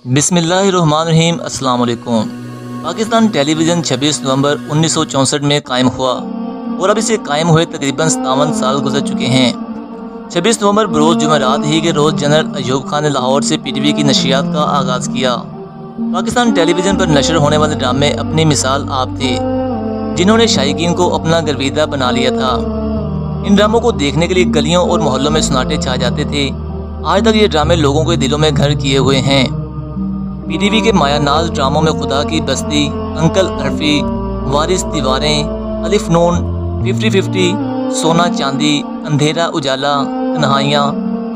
बिस्मिल्लाहिर्रहमानिर्रहीम। अस्सलाम वालेकुम। पाकिस्तान टेलीविज़न 26 नवंबर 1964 में कायम हुआ और अब इसे कायम हुए तकरीबन 57 साल गुजर चुके हैं। 26 नवंबर बरोज़ जुमेरात ही के रोज़ जनरल अयूब खान ने लाहौर से पीटीवी की नशियात का आगाज़ किया। पाकिस्तान टेलीविज़न पर नशर होने वाले ड्रामे अपनी मिसाल आप थे, जिन्होंने शायकीन को अपना गर्विदा बना लिया था। इन ड्रामों को देखने के लिए गलियों और मोहल्लों में सन्नाटे छा जाते थे। आज तक ये ड्रामे लोगों के दिलों में घर किए हुए हैं। पीटीवी के मायानाज ड्रामों में खुदा की बस्ती, अंकल अरफी, वारिस दीवारें, अलिफ नून, 50-50, सोना चांदी, अंधेरा उजाला, तन्हाइयाँ,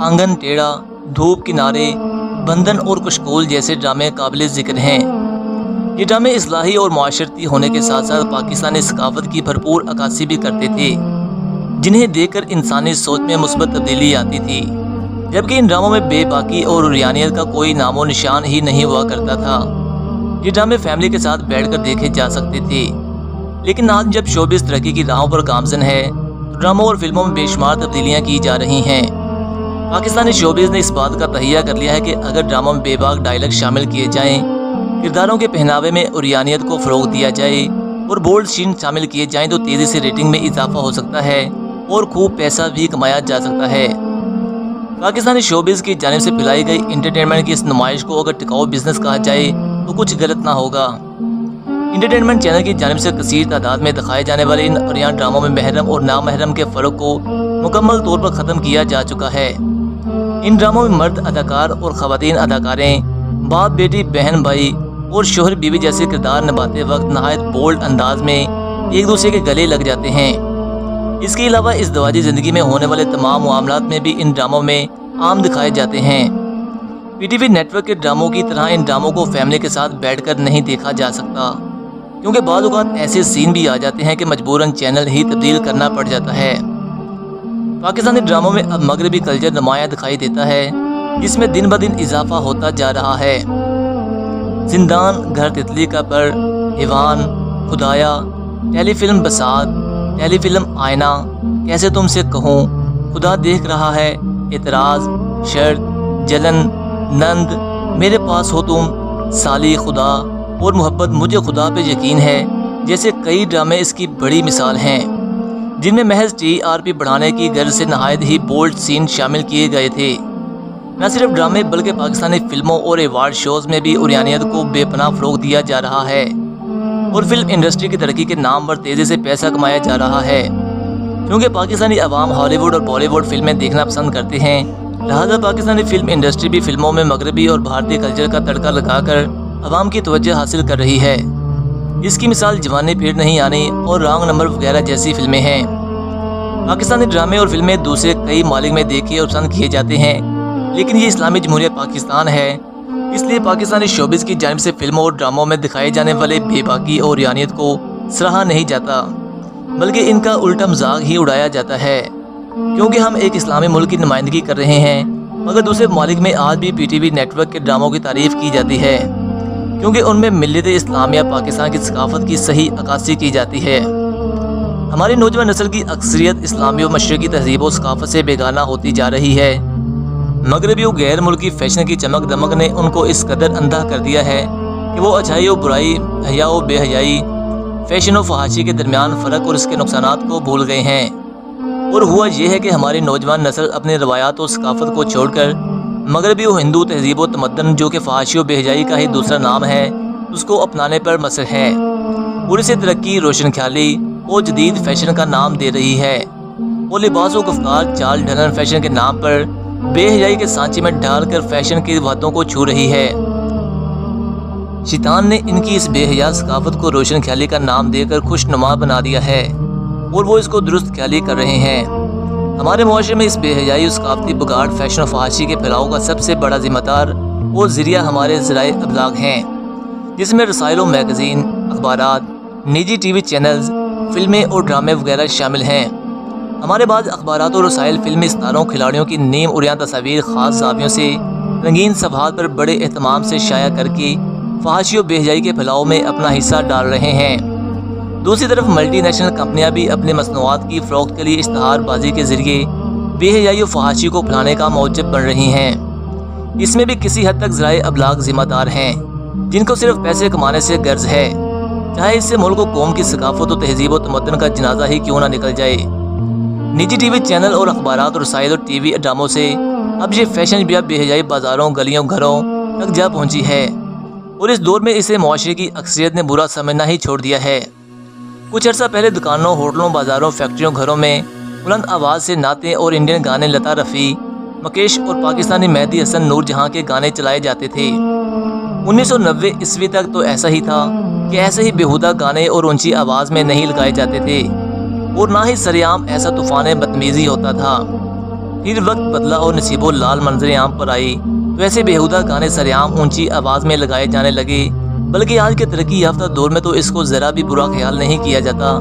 आंगन टेढ़ा, धूप किनारे, बंधन और कुशकोल जैसे ड्रामे काबिल ज़िक्र हैं। ये ड्रामे इस्लाही और माशरती होने के साथ साथ पाकिस्तानी सकाफत की भरपूर अक्कासी भी करते थे, जिन्हें देखकर इंसानी सोच में मुस्बत तब्दीली आती थी। जबकि इन ड्रामों में बेबाकी और उरियानियत का कोई नामो निशान ही नहीं हुआ करता था। ये ड्रामे फैमिली के साथ बैठकर देखे जा सकते थे। लेकिन आज जब शोबिस तरक्की की राहों पर गामजन है, तो ड्रामों और फिल्मों में बेशुमार तब्दीलियाँ की जा रही हैं। पाकिस्तानी शोबिस ने इस बात का तहिया कर लिया है कि अगर ड्रामों में बेबाक डायलॉग शामिल किए जाएँ, किरदारों के पहनावे में उरियानियत को फ़रोग दिया जाए और बोल्ड सीन शामिल किए जाएँ, तो तेज़ी से रेटिंग में इजाफा हो सकता है और खूब पैसा भी कमाया जा सकता है। पाकिस्तानी शोबिस की जानिब से पिलाई गई इंटरटेनमेंट की इस नुमाइश को अगर टिकाऊ बिजनेस कहा जाए तो कुछ गलत ना होगा। इंटरटेनमेंट चैनल की जानिब से कसीर तादाद में दिखाए जाने वाले इन उरियान ड्रामों में महरम और नामहरम के फ़र्क को मुकम्मल तौर पर ख़त्म किया जा चुका है। इन ड्रामों में मर्द अदाकार और ख़वातीन अदाकारें बाप बेटी, बहन भाई और शोहर बीवी जैसे किरदार निभाते वक्त नहायत बोल्ड अंदाज में एक दूसरे के गले लग जाते हैं। इसके अलावा इस दवाजी ज़िंदगी में होने वाले तमाम मामलात में भी इन ड्रामों में आम दिखाए जाते हैं। पीटीवी नेटवर्क के ड्रामों की तरह इन ड्रामों को फैमिली के साथ बैठकर नहीं देखा जा सकता, क्योंकि बाद औक़ात ऐसे सीन भी आ जाते हैं कि मजबूरन चैनल ही तब्दील करना पड़ जाता है। पाकिस्तानी ड्रामों में अब मगरबी कल्चर नुमाया दिखाई देता है, जिसमें दिन ब दिन इजाफा होता जा रहा है। जिंदान, घर तितली का पर, हिवान, खुदाया, टेलीफिल्म बसात, टेलीफिल्म आईना, कैसे तुमसे कहूँ, खुदा देख रहा है, एतराज़, शर्त, जलन, नंद, मेरे पास हो तुम, साली खुदा और मोहब्बत, मुझे खुदा पे यकीन है जैसे कई ड्रामे इसकी बड़ी मिसाल हैं, जिनमें महज TRP बढ़ाने की गर्ज से नहायत ही बोल्ड सीन शामिल किए गए थे। न सिर्फ ड्रामे बल्कि पाकिस्तानी फिल्मों और अवार्ड शोज़ में भी उरियानियत को बेपनाह फ़रोग़ दिया जा रहा है और फिल्म इंडस्ट्री की तरक्की के नाम पर तेज़ी से पैसा कमाया जा रहा है। क्योंकि पाकिस्तानी अवाम हॉलीवुड और बॉलीवुड फिल्में देखना पसंद करते हैं, लिहाजा पाकिस्तानी फिल्म इंडस्ट्री भी फिल्मों में मगरबी और भारतीय कल्चर का तड़का लगाकर अवाम की तवज्जो हासिल कर रही है। इसकी मिसाल जवानी फिर नहीं आनी और रॉन्ग नंबर वगैरह जैसी फिल्में हैं। पाकिस्तानी ड्रामे और फिल्में दूसरे कई मालिक में देखे और पसंद किए जाते हैं, लेकिन ये इस्लामी जमहूरियत पाकिस्तान है, इसलिए पाकिस्तानी शोबिस की जानिब से फिल्मों और ड्रामों में दिखाए जाने वाले बेबाकी और उरियानियत को सराहा नहीं जाता, बल्कि इनका उल्टा मजाक ही उड़ाया जाता है। क्योंकि हम एक इस्लामी मुल्क की नुमाइंदगी कर रहे हैं, मगर दूसरे ममालिक में आज भी पीटीवी नेटवर्क के ड्रामों की तारीफ़ की जाती है, क्योंकि उनमें मिल्लत इस्लामिया पाकिस्तान की सकाफत की सही अक्कासी की जाती है। हमारी नौजवान नस्ल की अक्सरियत इस्लामी और मशरकी तहजीब और सकाफत से बेगाना होती जा रही है। मगरबी और गैर मुल्की फैशन की चमक दमक ने उनको इस कदर अंधा कर दिया है कि वो अच्छाई और बुराई, हया और बेहयाई, फैशन और फहाशी के दरमियान फ़र्क और इसके नुकसानात को भूल गए हैं। और हुआ यह है कि हमारी नौजवान नस्ल अपने रवायात और सकाफत को छोड़कर मगरबी और हिंदू तहजीब और तमद्दन, जो कि फहाशी और बेहयाई का ही दूसरा नाम है, उसको अपनाने पर मसर है और इसे तरक्की, रोशन ख्याली और जदीद फैशन का नाम दे रही है और लिबास और गुफ्तार, चाल ढलन फैशन के नाम पर बेहयाई के सांचे में डालकर फैशन की बातों को छू रही है। शैतान ने इनकी इस बेहया सकाफत को रोशन ख्याली का नाम देकर खुशनुमा बना दिया है और वो इसको दुरुस्त ख्याली कर रहे हैं। हमारे मुआशरे में इस बेहयाई और सकाफती बुगाड़, फैशन और फहाशी के फैलाव का सबसे बड़ा जिम्मेदार और ज़रिया हमारे ज़राए अबलाग हैं, जिसमें रसाइल और मैगज़ीन, अखबारात, निजी TV चैनल्स, फिल्में और ड्रामे वगैरह शामिल हैं। हमारे बाद अखबारात और रसाइल फिल्मी सितारों, खिलाड़ियों की नीम उरियान तस्वीर ख़ास ज़ावियों से रंगीन सफ़हात पर बड़े एहतमाम से शाया करके फहाशी और बेहयाई के फैलाव में अपना हिस्सा डाल रहे हैं। दूसरी तरफ मल्टी नेशनल कंपनियां भी अपने मसनूआत की फ़रोख्त के लिए इश्तहारबाजी के ज़रिए बेहयाई और फहाशी को फैलाने का मौजब बन रही हैं। اس میں بھی کسی حد تک ذرائع ابلاغ ذمہ دار ہیں جن کو صرف پیسے کمانے سے غرض ہے، چاہے اس سے ملک و قوم کی ثقافت و تہذیب و تمدن کا جنازہ ہی کیوں نہ نکل جائے۔ نجی ٹی وی چینل اور اخبارات اور رسائل اور ٹی وی ڈراموں سے اب یہ فیشن بھی بے حیائی بازاروں، گلیوں، گھروں تک جا پہنچی ہے، اور اس دور میں اسے معاشرے کی اکثریت نے برا سمجھنا ہی چھوڑ دیا ہے۔ کچھ عرصہ پہلے دکانوں، ہوٹلوں، بازاروں، فیکٹریوں، گھروں میں بلند آواز سے نعتیں اور انڈین گانے لتا رفیع، مکیش اور پاکستانی مہدی حسن نور جہاں کے گانے چلائے جاتے تھے۔ 1990 عیسوی تک تو ایسا ہی تھا کہ ایسے ہی بیہودہ گانے اور اونچی آواز میں نہیں لگائے جاتے تھے، اور نہ ہی سریعام ایسا طوفان بدتمیزی ہوتا تھا۔ پھر وقت بدلا اور نصیب و لال منظر عام پر آئی تو ایسے بیہودہ گانے سریعام اونچی آواز میں لگائے جانے لگے، بلکہ آج کے ترقی یافتہ دور میں تو اس کو ذرا بھی برا خیال نہیں کیا جاتا،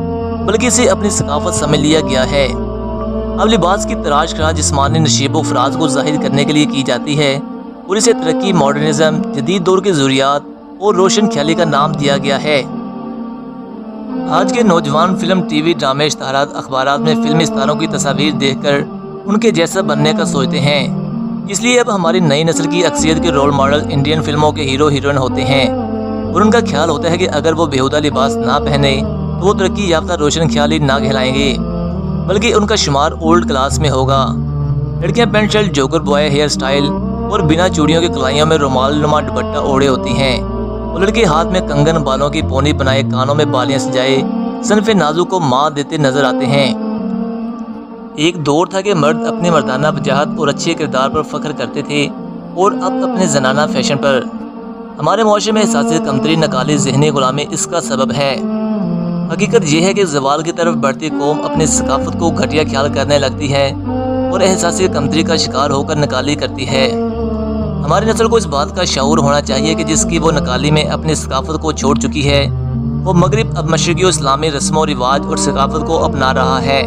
بلکہ اسے اپنی ثقافت سمجھ لیا گیا ہے۔ اب لباس کی تراش خراش جسمانی نشیب و فراز کو ظاہر کرنے کے لیے کی جاتی ہے، اور اسے ترقی، ماڈرنزم، جدید دور کے ضروریات اور روشن خیالی کا نام دیا گیا ہے۔ آج کے نوجوان فلم، ٹی وی ڈرامے، اشتہارات، اخبارات میں فلمی ستاروں کی تصاویر دیکھ کر ان کے جیسا بننے کا سوچتے ہیں۔ اس لیے اب ہماری نئی نسل کی اکثریت کے رول ماڈل انڈین فلموں کے ہیرو ہیروئن ہوتے ہیں، اور ان کا خیال ہوتا ہے کہ اگر وہ بیہودہ لباس نہ پہنے تو وہ ترقی یافتہ روشن خیالی نہ کہلائیں گے، بلکہ ان کا شمار اولڈ کلاس میں ہوگا۔ لڑکیاں pant shirt, jogger boy hairstyle اور بنا چوڑیوں کی کلائیوں میں رومال نما دوپٹہ اوڑھے ہوتی ہیں، اور لڑکے ہاتھ میں کنگن، بالوں کی پونی بنائے، کانوں میں بالیاں سجائے صنف نازو کو ماں دیتے نظر آتے ہیں۔ ایک دور تھا کہ مرد اپنے مردانہ وجاہت اور اچھے کردار پر فخر کرتے تھے، اور اب اپنے زنانہ فیشن پر۔ ہمارے معاشرے میں احساس کمتری، نکالی، ذہنی غلامی اس کا سبب ہے۔ حقیقت یہ ہے کہ زوال کی طرف بڑھتی قوم اپنی ثقافت کو گھٹیا خیال کرنے لگتی ہے اور احساس کمتری کا شکار ہو کر نکالی کرتی ہے۔ ہماری نسل کو اس بات کا شعور ہونا چاہیے کہ جس کی وہ نکالی میں اپنی ثقافت کو چھوڑ چکی ہے، وہ مغرب اب مشرقی و اسلامی رسم و رواج اور ثقافت کو اپنا رہا ہے،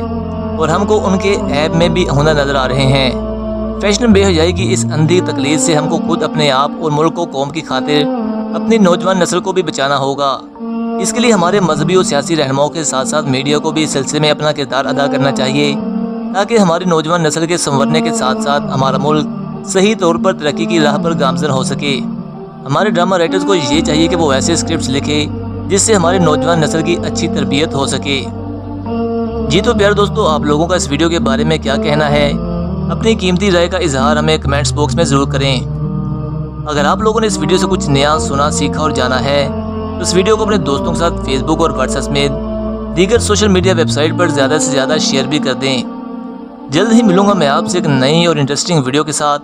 اور ہم کو ان کے عیب میں بھی ہنر نظر آ رہے ہیں۔ فیشن بے حیائی کی اس اندھی تقلید سے ہم کو خود، اپنے آپ اور ملک و قوم کی خاطر اپنی نوجوان نسل کو بھی بچانا ہوگا۔ اس کے لیے ہمارے مذہبی اور سیاسی رہنماؤں کے ساتھ ساتھ میڈیا کو بھی اس سلسلے میں اپنا کردار ادا کرنا چاہیے، تاکہ ہماری نوجوان نسل کے سنورنے کے ساتھ ساتھ ہمارا ملک صحیح طور پر ترقی کی راہ پر گامزن ہو سکے۔ ہمارے ڈرامہ رائٹرز کو یہ چاہیے کہ وہ ایسے اسکرپٹس لکھے جس سے ہماری نوجوان نسل کی اچھی تربیت ہو سکے۔ جی تو پیارے دوستو، آپ لوگوں کا اس ویڈیو کے بارے میں کیا کہنا ہے؟ اپنی قیمتی رائے کا اظہار ہمیں کمنٹس باکس میں ضرور کریں۔ اگر آپ لوگوں نے اس ویڈیو سے کچھ نیا سنا، سیکھا اور جانا ہے تو اس ویڈیو کو اپنے دوستوں کے ساتھ فیس بک اور واٹس ایپ سمیت دیگر سوشل میڈیا ویب سائٹ پر زیادہ سے زیادہ شیئر بھی کر دیں۔ جلد ہی ملوں گا میں آپ سے ایک نئی اور انٹرسٹنگ ویڈیو کے ساتھ،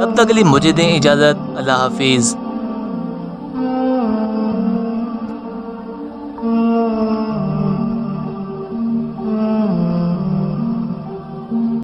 تب تک کے لیے مجھے دیں اجازت۔ اللہ حافظ۔